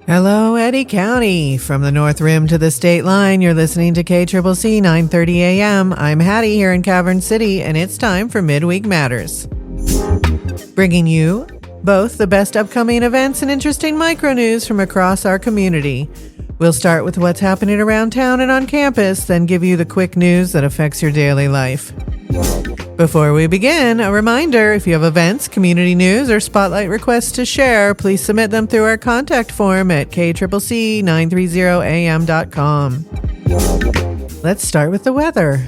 Hello, Eddy County. From the North Rim to the state line, you're listening to KCCC 930 AM. I'm Hattie here in Cavern City, and it's time for Midweek Matters. Bringing you both the best upcoming events and interesting micro news from across our community. We'll start with what's happening around town and on campus, then give you the quick news that affects your daily life. Before we begin, a reminder, if you have events, community news, or spotlight requests to share, please submit them through our contact form at kccc930am.com. Let's start with the weather.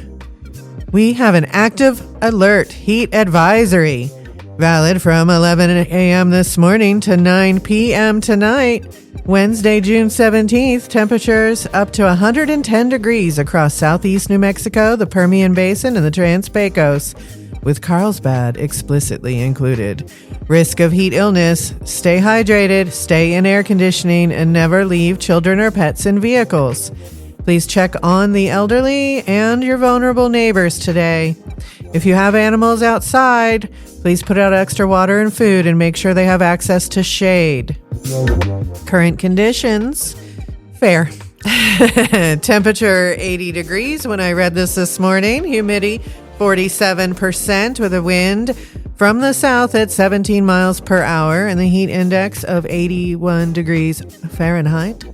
We have an active alert heat advisory, valid from 11 a.m. this morning to 9 p.m. tonight. Wednesday, June 17th, temperatures up to 110 degrees across southeast New Mexico, the Permian Basin, and the Trans-Pecos, with Carlsbad explicitly included. Risk of heat illness: stay hydrated, stay in air conditioning, and never leave children or pets in vehicles. Please check on the elderly and your vulnerable neighbors today. If you have animals outside, please put out extra water and food and make sure they have access to shade. Current conditions: fair. Temperature 80 degrees when I read this morning. Humidity 47% with a wind from the south at 17 miles per hour and the heat index of 81 degrees Fahrenheit.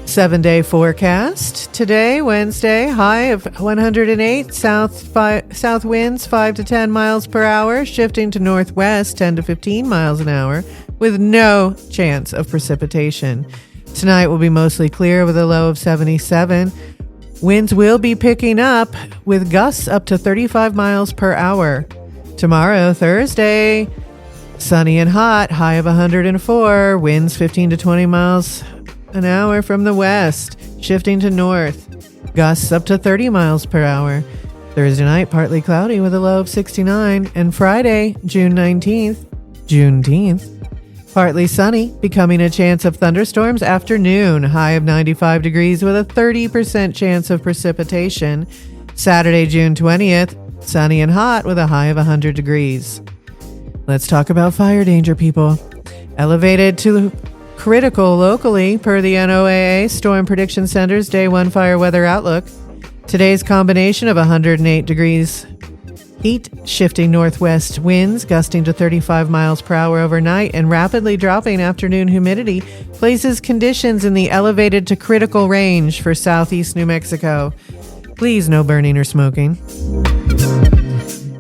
7-day forecast. Today, Wednesday, high of 108, south winds 5 to 10 miles per hour, shifting to northwest 10 to 15 miles an hour, with no chance of precipitation. Tonight will be mostly clear with a low of 77. Winds will be picking up with gusts up to 35 miles per hour. Tomorrow, Thursday, sunny and hot, high of 104, winds 15 to 20 miles an hour from the west, shifting to north, gusts up to 30 miles per hour. Thursday night, partly cloudy with a low of 69, and Friday, June 19th, Juneteenth, partly sunny, becoming a chance of thunderstorms afternoon, high of 95 degrees with a 30% chance of precipitation. Saturday, June 20th, sunny and hot with a high of 100 degrees. Let's talk about fire danger, people. Elevated to critical locally per the NOAA Storm Prediction Center's Day 1 fire weather outlook. Today's combination of 108 degrees heat, shifting northwest winds gusting to 35 miles per hour overnight, and rapidly dropping afternoon humidity places conditions in the elevated to critical range for southeast New Mexico. Please, no burning or smoking.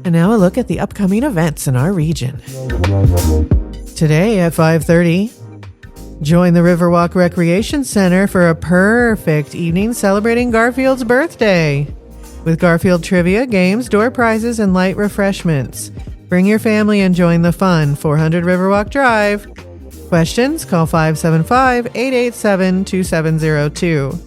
And now a look at the upcoming events in our region. Today at 5:30, join the Riverwalk Recreation Center for a perfect evening celebrating Garfield's birthday, with Garfield trivia, games, door prizes, and light refreshments. Bring your family and join the fun. 400 Riverwalk Drive. Questions? Call 575-887-2702.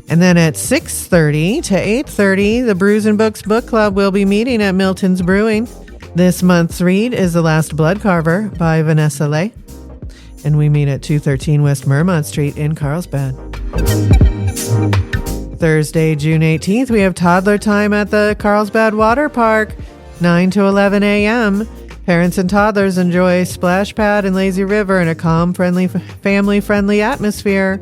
And then at 6:30 to 8:30, the Brews and Books Book Club will be meeting at Milton's Brewing. This month's read is The Last Blood Carver by Vanessa Lay. And we meet at 213 West Mermont Street in Carlsbad. Thursday, June 18th, we have toddler time at the Carlsbad Water Park, 9 to 11 a.m. Parents and toddlers enjoy splash pad and lazy river in a calm, family-friendly atmosphere.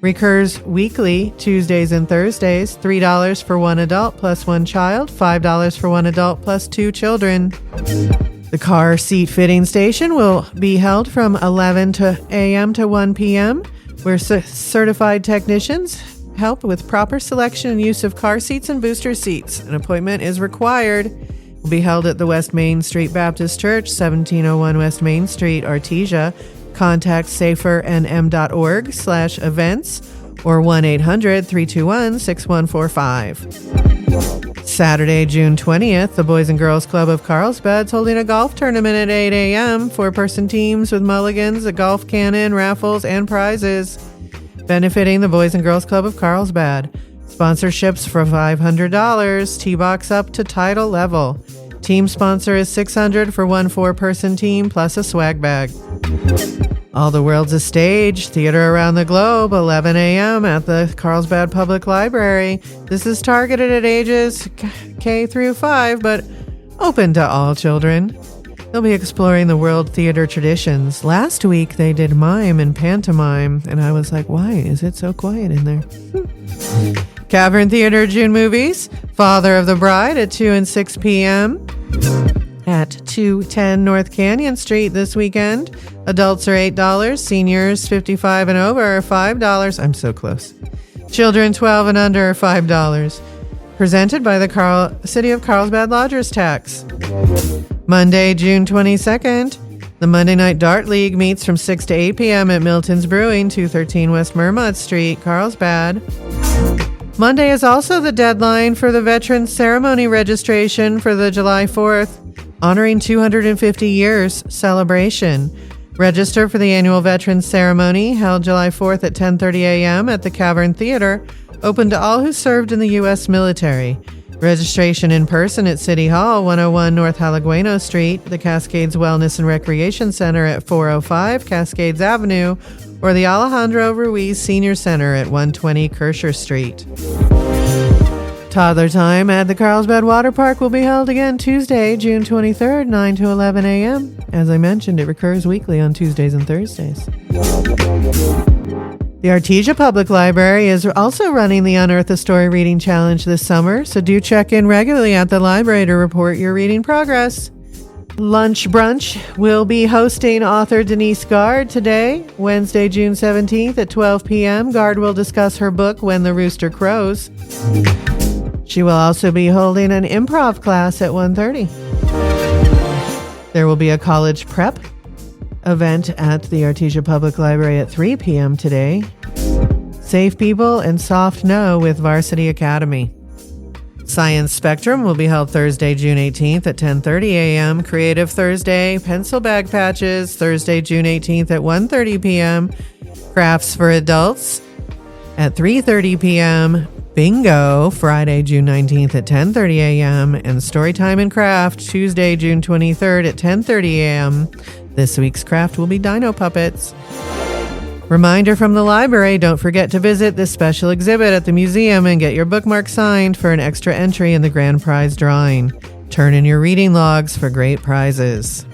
Recurs weekly, Tuesdays and Thursdays. $3 for one adult plus one child, $5 for one adult plus two children. The car seat fitting station will be held from 11 a.m. to 1 p.m., where certified technicians help with proper selection and use of car seats and booster seats. An appointment is required. It will be held at the West Main Street Baptist Church, 1701 West Main Street, Artesia. Contact safernm.org/events or 1-800-321-6145. Saturday, June 20th, the Boys and Girls Club of Carlsbad is holding a golf tournament at 8 a.m. Four-person teams with mulligans, a golf cannon, raffles, and prizes, benefiting the Boys and Girls Club of Carlsbad. Sponsorships for $500, T-Box up to title level. Team sponsor is $600 for one four-person team plus a swag bag. All the World's a Stage, theater around the globe, 11 a.m. at the Carlsbad Public Library. This is targeted at ages K through 5, but open to all children. They'll be exploring the world theater traditions. Last week, they did mime and pantomime, and I was like, why is it so quiet in there? Cavern Theater June movies, Father of the Bride at 2 and 6 p.m. at 210 North Canyon Street this weekend. Adults are $8, seniors 55 and over are $5. I'm so close. Children 12 and under are $5. Presented by the City of Carlsbad Lodgers Tax. Monday, June 22nd, the Monday Night Dart League meets from 6 to 8 p.m. at Milton's Brewing, 213 West Mermont Street, Carlsbad. Monday is also the deadline for the Veterans Ceremony registration for the July 4th Honoring 250 Years celebration. Register for the annual Veterans Ceremony held July 4th at 10:30 a.m. at the Cavern Theater, open to all who served in the U.S. military. Registration in person at City Hall, 101 North Halegueno Street, the Cascades Wellness and Recreation Center at 405 Cascades Avenue, or the Alejandro Ruiz Senior Center at 120 Kircher Street. Toddler time at the Carlsbad Water Park will be held again Tuesday, June 23rd, 9 to 11 a.m. As I mentioned, it recurs weekly on Tuesdays and Thursdays. The Artesia Public Library is also running the Unearth a Story Reading Challenge this summer, so do check in regularly at the library to report your reading progress. Lunch Brunch will be hosting author Denise Gard today, Wednesday, June 17th at 12 p.m. Gard will discuss her book, When the Rooster Crows. She will also be holding an improv class at 1:30. There will be a college prep event at the Artesia Public Library at 3 p.m. today. Safe People and Soft No with Varsity Academy. Science Spectrum will be held Thursday, June 18th at 10:30 a.m. Creative Thursday, Pencil Bag Patches, Thursday, June 18th at 1:30 p.m. Crafts for Adults at 3:30 p.m. Bingo, Friday, June 19th at 10:30 a.m. and Storytime and Craft, Tuesday, June 23rd at 10:30 a.m. This week's craft will be Dino Puppets. Reminder from the library, don't forget to visit this special exhibit at the museum and get your bookmark signed for an extra entry in the grand prize drawing. Turn in your reading logs for great prizes.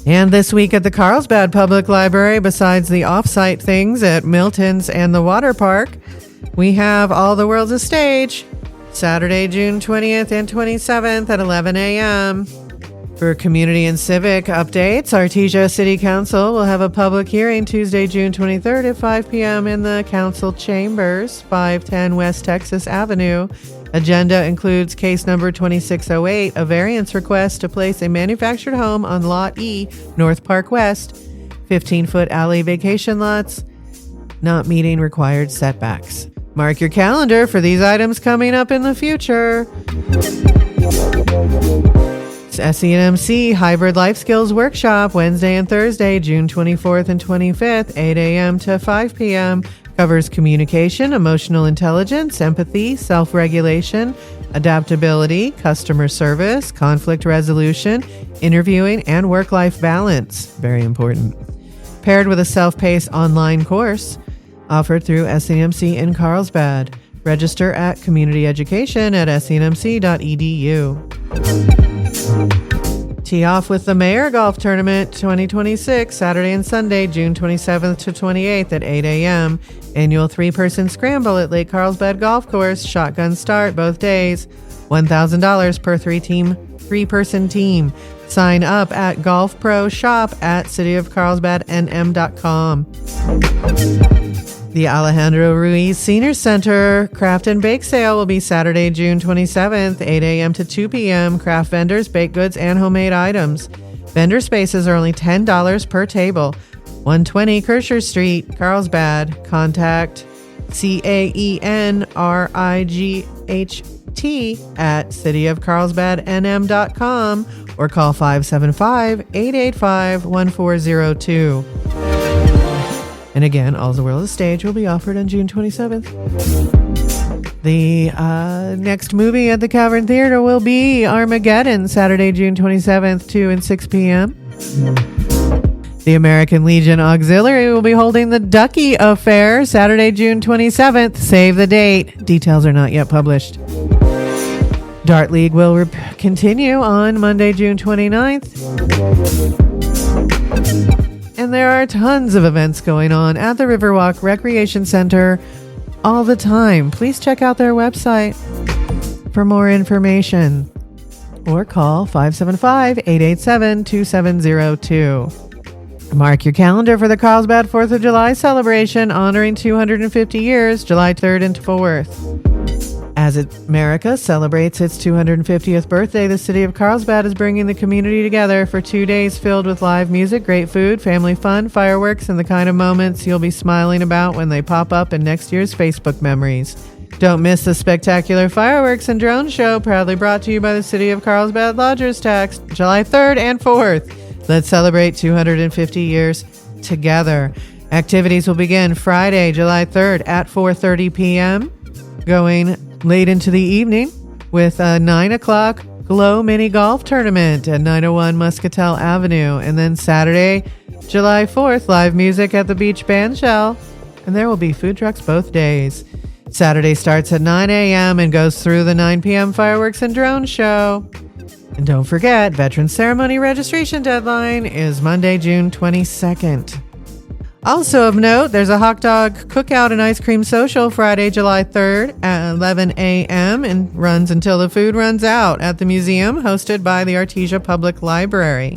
And this week at the Carlsbad Public Library, besides the off-site things at Milton's and the water park, we have All the World's a Stage, Saturday, June 20th and 27th at 11 a.m. For community and civic updates, Artesia City Council will have a public hearing Tuesday, June 23rd at 5 p.m. in the council chambers, 510 West Texas Avenue. Agenda includes case number 2608, a variance request to place a manufactured home on Lot E, North Park West, 15-foot alley vacation lots, not meeting required setbacks. Mark your calendar for these items coming up in the future. SENMC Hybrid Life Skills Workshop, Wednesday and Thursday, June 24th and 25th, 8 a.m. to 5 p.m. Covers communication, emotional intelligence, empathy, self-regulation, adaptability, customer service, conflict resolution, interviewing, and work-life balance. Very important. Paired with a self-paced online course offered through SENMC in Carlsbad. Register at Community Education at senmc.edu. Tee off with the Mayor Golf Tournament 2026, Saturday and Sunday, June 27th to 28th at 8 a.m. Annual 3-person scramble at Lake Carlsbad Golf Course. Shotgun start both days. $1,000 per 3-person team. Sign up at Golf Pro Shop at cityofcarlsbadnm.com. The Alejandro Ruiz Senior Center Craft and Bake Sale will be Saturday, June 27th, 8 a.m. to 2 p.m. Craft vendors, baked goods, and homemade items. Vendor spaces are only $10 per table. 120 Kircher Street, Carlsbad. Contact CAENRIGHT at cityofcarlsbadnm.com or call 575-885-1402. And again, All the World is Stage will be offered on June 27th. The next movie at the Cavern Theater will be Armageddon, Saturday, June 27th, 2 and 6 p.m. The American Legion Auxiliary will be holding the Ducky Affair Saturday, June 27th. Save the date. Details are not yet published. Dart League will continue on Monday, June 29th. And there are tons of events going on at the Riverwalk Recreation Center all the time. Please check out their website for more information or call 575-887-2702. Mark your calendar for the Carlsbad 4th of July celebration honoring 250 years, July 3rd and 4th. As America celebrates its 250th birthday, the city of Carlsbad is bringing the community together for 2 days filled with live music, great food, family fun, fireworks, and the kind of moments you'll be smiling about when they pop up in next year's Facebook memories. Don't miss the spectacular fireworks and drone show, proudly brought to you by the City of Carlsbad Lodgers Tax, July 3rd and 4th. Let's celebrate 250 years together. Activities will begin Friday, July 3rd at 4:30 p.m., going late into the evening with a 9 o'clock Glow Mini Golf Tournament at 901 Muscatel Avenue. And then Saturday, July 4th, live music at the Beach Band Shell. And there will be food trucks both days. Saturday starts at 9 a.m. and goes through the 9 p.m. fireworks and drone show. And don't forget, Veterans Ceremony registration deadline is Monday, June 22nd. Also of note, there's a hot dog cookout and ice cream social Friday, July 3rd at 11 a.m. and runs until the food runs out at the museum hosted by the Artesia Public Library.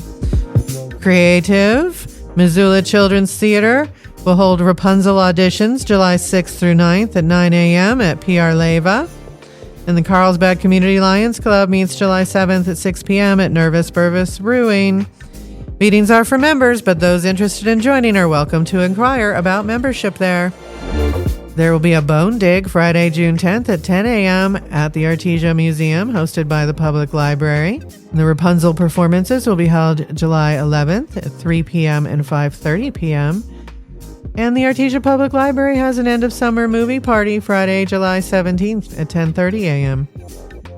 Creative Missoula Children's Theater will hold Rapunzel auditions July 6th through 9th at 9 a.m. at PR Leva. And the Carlsbad Community Lions Club meets July 7th at 6 p.m. at Nervous Burvis Brewing. Meetings are for members, but those interested in joining are welcome to inquire about membership there. There will be a bone dig Friday, June 10th at 10 a.m. at the Artesia Museum, hosted by the Public Library. And the Rapunzel performances will be held July 11th at 3 p.m. and 5:30 p.m. And the Artesia Public Library has an end-of-summer movie party Friday, July 17th at 10:30 a.m.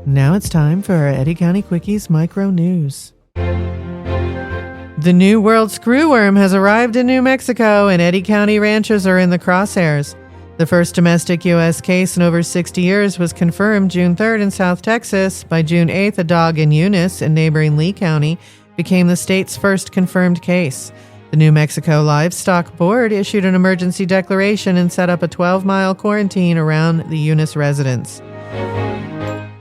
Now it's time for our Eddy County Quickies Micro News. The new World Screwworm has arrived in New Mexico, and Eddy County ranchers are in the crosshairs. The first domestic U.S. case in over 60 years was confirmed June 3rd in South Texas. By June 8th, a dog in Eunice in neighboring Lee County became the state's first confirmed case. The New Mexico Livestock Board issued an emergency declaration and set up a 12-mile quarantine around the Eunice residence.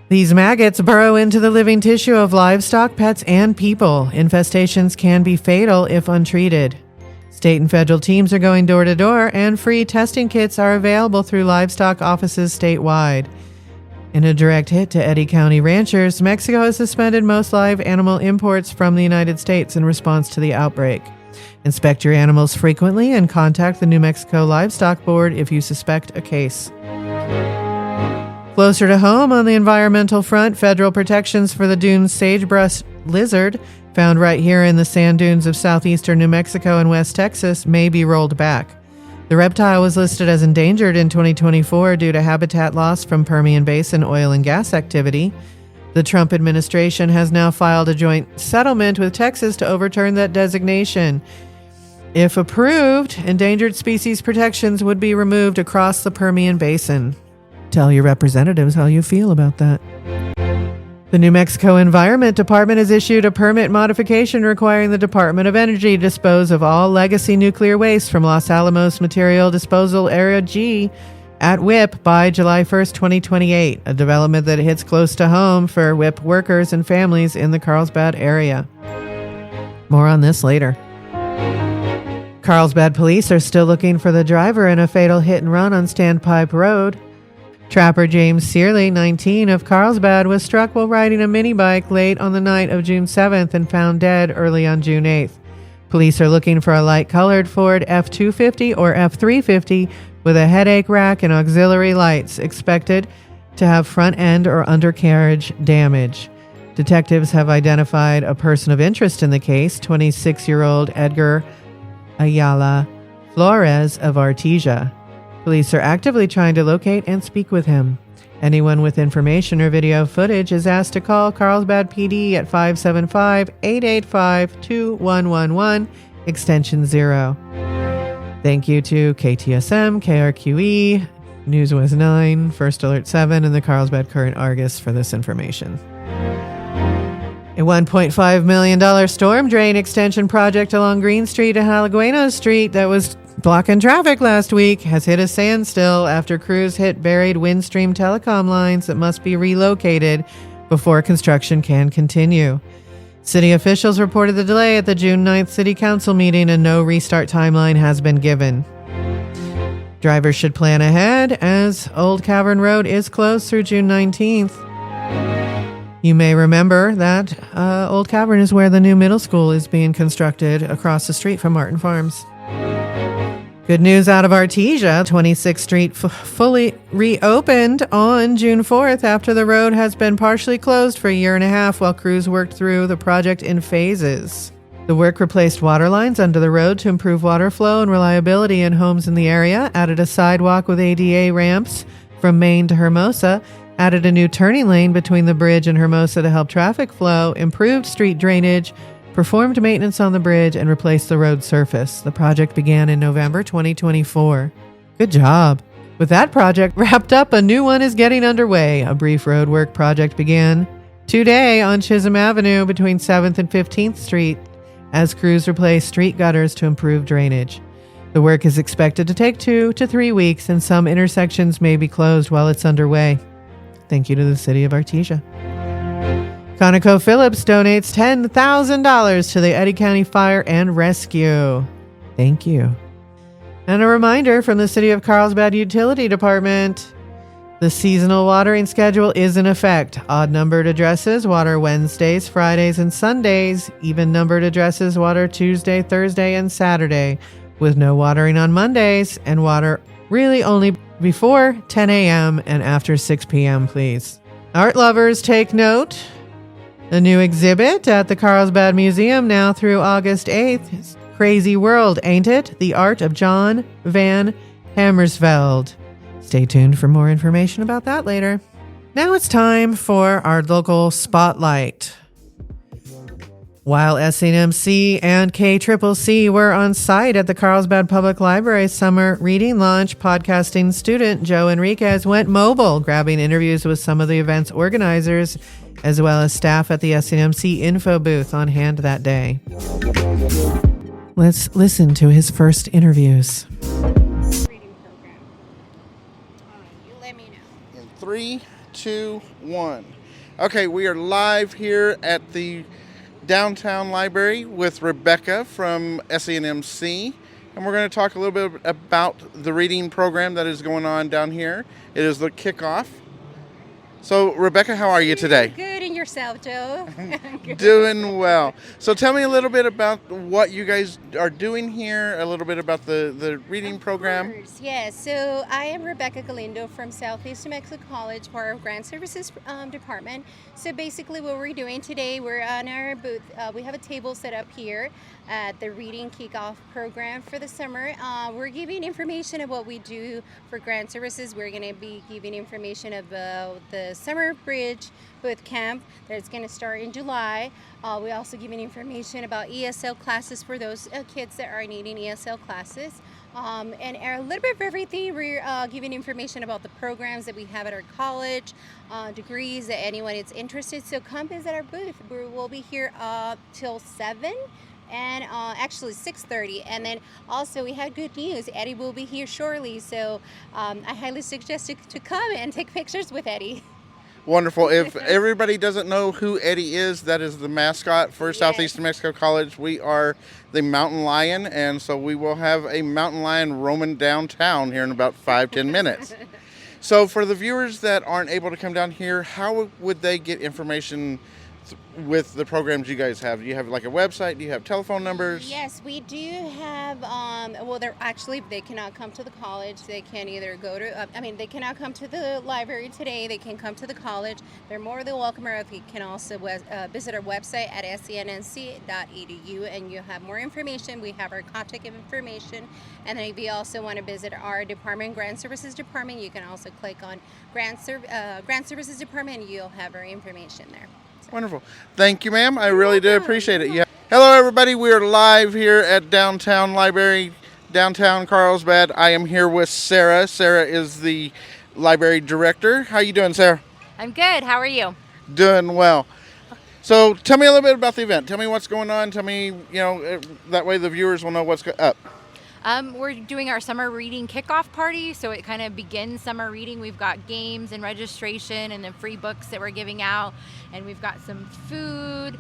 These maggots burrow into the living tissue of livestock, pets, and people. Infestations can be fatal if untreated. State and federal teams are going door to door, and free testing kits are available through livestock offices statewide. In a direct hit to Eddy County ranchers, Mexico has suspended most live animal imports from the United States in response to the outbreak. Inspect your animals frequently and contact the New Mexico Livestock Board if you suspect a case. Closer to home on the environmental front, federal protections for the dune sagebrush lizard, found right here in the sand dunes of southeastern New Mexico and West Texas, may be rolled back. The reptile was listed as endangered in 2024 due to habitat loss from Permian Basin oil and gas activity. The Trump administration has now filed a joint settlement with Texas to overturn that designation. If approved, endangered species protections would be removed across the Permian Basin. Tell your representatives how you feel about that. The New Mexico Environment Department has issued a permit modification requiring the Department of Energy to dispose of all legacy nuclear waste from Los Alamos Material Disposal Area G at WIPP by July 1st, 2028, a development that hits close to home for WIPP workers and families in the Carlsbad area. More on this later. Carlsbad police are still looking for the driver in a fatal hit-and-run on Standpipe Road. Trapper James Searley, 19, of Carlsbad, was struck while riding a mini bike late on the night of June 7th and found dead early on June 8th. Police are looking for a light-colored Ford F-250 or F-350 with a headache rack and auxiliary lights, expected to have front end or undercarriage damage. Detectives have identified a person of interest in the case, 26-year-old Edgar Ayala Flores of Artesia. Police are actively trying to locate and speak with him. Anyone with information or video footage is asked to call Carlsbad PD at 575-885-2111 extension 0. Thank you to KTSM, KRQE, News Was 9, First Alert 7, and the Carlsbad Current Argus for this information. A $1.5 million storm drain extension project along Green Street and Halagueno Street that was blocking traffic last week has hit a standstill after crews hit buried Windstream telecom lines that must be relocated before construction can continue. City officials reported the delay at the June 9th City Council meeting and no restart timeline has been given. Drivers should plan ahead as Old Cavern Road is closed through June 19th. You may remember that Old Cavern is where the new middle school is being constructed across the street from Martin Farms. Good news out of Artesia. 26th Street fully reopened on June 4th after the road has been partially closed for a year and a half while crews worked through the project in phases. The work replaced water lines under the road to improve water flow and reliability in homes in the area, added a sidewalk with ADA ramps from Main to Hermosa, added a new turning lane between the bridge and Hermosa to help traffic flow, improved street drainage, performed maintenance on the bridge, and replaced the road surface. The project began in November 2024. Good job. With that project wrapped up, a new one is getting underway. A brief road work project began today on Chisholm Avenue between 7th and 15th Street as crews replace street gutters to improve drainage. The work is expected to take 2 to 3 weeks, and some intersections may be closed while it's underway. Thank you to the City of Artesia. ConocoPhillips donates $10,000 to the Eddy County Fire and Rescue. Thank you. And a reminder from the City of Carlsbad Utility Department. The seasonal watering schedule is in effect. Odd-numbered addresses water Wednesdays, Fridays, and Sundays. Even-numbered addresses water Tuesday, Thursday, and Saturday, with no watering on Mondays, and water really only before 10 a.m. and after 6 p.m., please. Art lovers, take note. A new exhibit at the Carlsbad Museum now through August 8th. Crazy World, ain't it? The Art of John Van Hammersveld. Stay tuned for more information about that later. Now it's time for our local spotlight. While SENMC and KCCC were on site at the Carlsbad Public Library Summer Reading Launch, podcasting student Joe Enriquez went mobile, grabbing interviews with some of the event's organizers, as well as staff at the SENMC info booth on hand that day. Let's listen to his first interviews. Reading program. You let me know. In 3, 2, 1. Okay, we are live here at the Downtown Library with Rebecca from SENMC, and we're going to talk a little bit about the reading program that is going on down here. It is the kickoff. So, Rebecca, how are you today? Good, and yourself, Joe? Doing well. So tell me a little bit about what you guys are doing here, a little bit about the reading program. Yes, so I am Rebecca Galindo from Southeast New Mexico College for our Grant Services Department. So basically what we're doing today, we're on our booth. We have a table set up here at the Reading Kickoff program for the summer. We're giving information of what we do for grant services. We're going to be giving information about the Summer Bridge Boot Camp that's going to start in July. We're also giving information about ESL classes for those kids that are needing ESL classes. And a little bit of everything. We're giving information about the programs that we have at our college, degrees that anyone is interested. So come visit our booth. We'll be here till 7. And actually 6:30, and then also we have good news. Eddy will be here shortly, so I highly suggest you to come and take pictures with Eddy. Wonderful. If everybody doesn't know who Eddy is, that is the mascot for Yes. Southeast New Mexico College. We are the mountain lion, and so we will have a mountain lion roaming downtown here in about 5-10 minutes. So for the viewers that aren't able to come down here, how would they get information with the programs you guys have? Do you have like a website? Do you have telephone numbers? Yes, we do have, well, they're actually, they cannot come to the college. They can either go to, they cannot come to the library today. They can come to the college. They're more than welcome, or if you can also visit our website at senmc.edu and you have more information. We have our contact information. And then if you also want to visit our department, Grant Services Department, you can also click on Grant Services Department and you'll have our information there. Wonderful. Thank you, ma'am. I really do appreciate it. Yeah. Hello, everybody. We are live here at Downtown Library, downtown Carlsbad. I am here with Sarah. Sarah is the library director. How you doing, Sarah? I'm good. How are you? Doing well. So tell me a little bit about the event. Tell me what's going on. Tell me, that way the viewers will know what's up. We're doing our summer reading kickoff party, so it kind of begins summer reading. We've got games and registration and then free books that we're giving out, and we've got some food,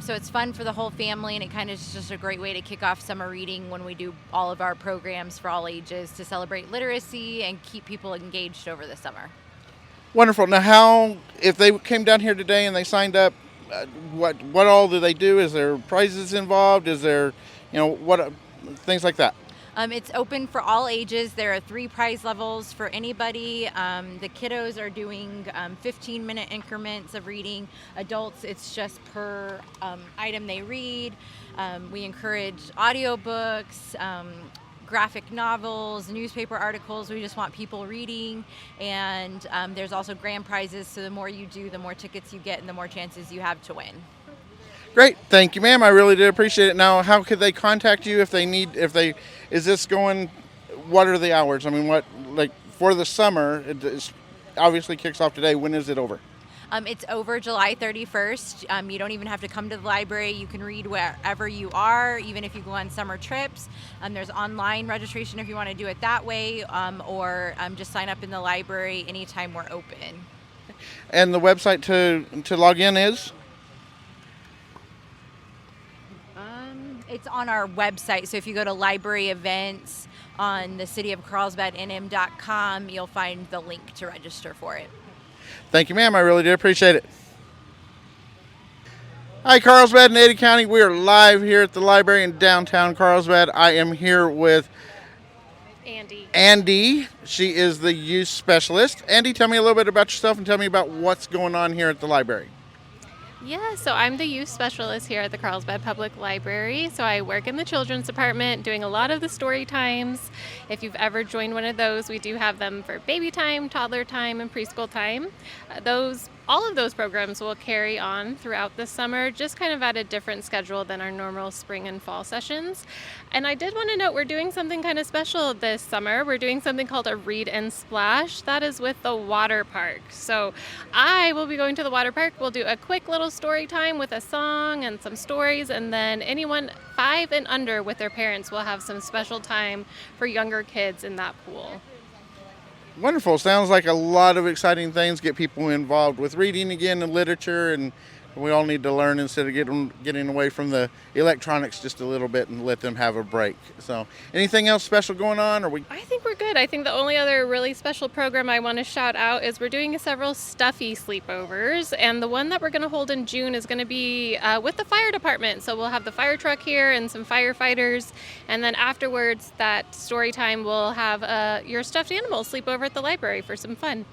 so it's fun for the whole family, and it kind of is just a great way to kick off summer reading when we do all of our programs for all ages to celebrate literacy and keep people engaged over the summer. Wonderful. Now, if they came down here today and they signed up, what all do they do? Is there prizes involved? Is there, what things like that? It's open for all ages. There are 3 prize levels for anybody. The kiddos are doing 15-minute increments of reading. Adults, it's just per item they read. We encourage audiobooks, graphic novels, newspaper articles. We just want people reading. And there's also grand prizes, so the more you do, the more tickets you get and the more chances you have to win. Great. Thank you, ma'am. I really do appreciate it. Now, how could they contact you is this going, what are the hours? I mean, for the summer, it obviously kicks off today. When is it over? It's over July 31st. You don't even have to come to the library. You can read wherever you are, even if you go on summer trips. There's online registration if you want to do it that way, or just sign up in the library anytime we're open. And the website to log in is? It's on our website, so if you go to library events on the City of Carlsbad.nm.com, you'll find the link to register for it. Thank you, ma'am. I really do appreciate it. Hi, Carlsbad and Eddy County. We are live here at the library in downtown Carlsbad. I am here with Andy. She is the youth specialist. Andy, tell me a little bit about yourself and tell me about what's going on here at the library. Yeah, so I'm the youth specialist here at the Carlsbad Public Library. So I work in the children's department doing a lot of the story times. If you've ever joined one of those, we do have them for baby time, toddler time, and preschool time. All of those programs will carry on throughout the summer, just kind of at a different schedule than our normal spring and fall sessions. And I did want to note we're doing something kind of special this summer. We're doing something called a Read and Splash. That is with the water park. So I will be going to the water park. We'll do a quick little story time with a song and some stories, and then anyone 5 and under with their parents will have some special time for younger kids in that pool. Wonderful. Sounds like a lot of exciting things. Get people involved with reading again and literature, and we all need to learn instead of getting away from the electronics just a little bit and let them have a break. So anything else special going on? I think we're good. I think the only other really special program I want to shout out is we're doing several stuffy sleepovers, and the one that we're going to hold in June is going to be with the fire department. So we'll have the fire truck here and some firefighters, and then afterwards that story time we'll have your stuffed animals sleep over at the library for some fun.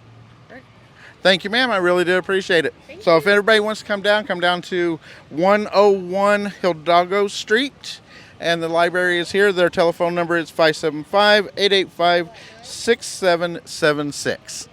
Thank you, ma'am. I really do appreciate it. So if everybody wants to come down to 101 Hidalgo Street, and the library is here. Their telephone number is 575-885-6776.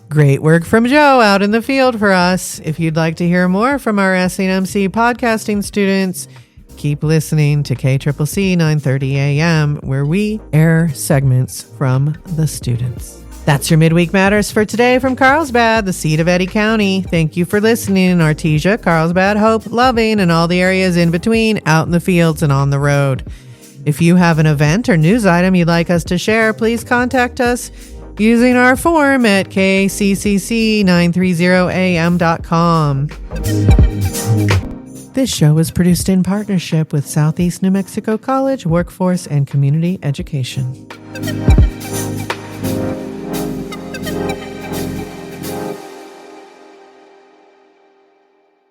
Great work from Joe out in the field for us. If you'd like to hear more from our SENMC podcasting students, keep listening to KCCC 930 AM, where we air segments from the students. That's your Midweek Matters for today from Carlsbad, the seat of Eddy County. Thank you for listening in Artesia, Carlsbad, Hope, Loving, and all the areas in between, out in the fields and on the road. If you have an event or news item you'd like us to share, please contact us using our form at kccc930am.com. This show is produced in partnership with Southeast New Mexico College Workforce and Community Education.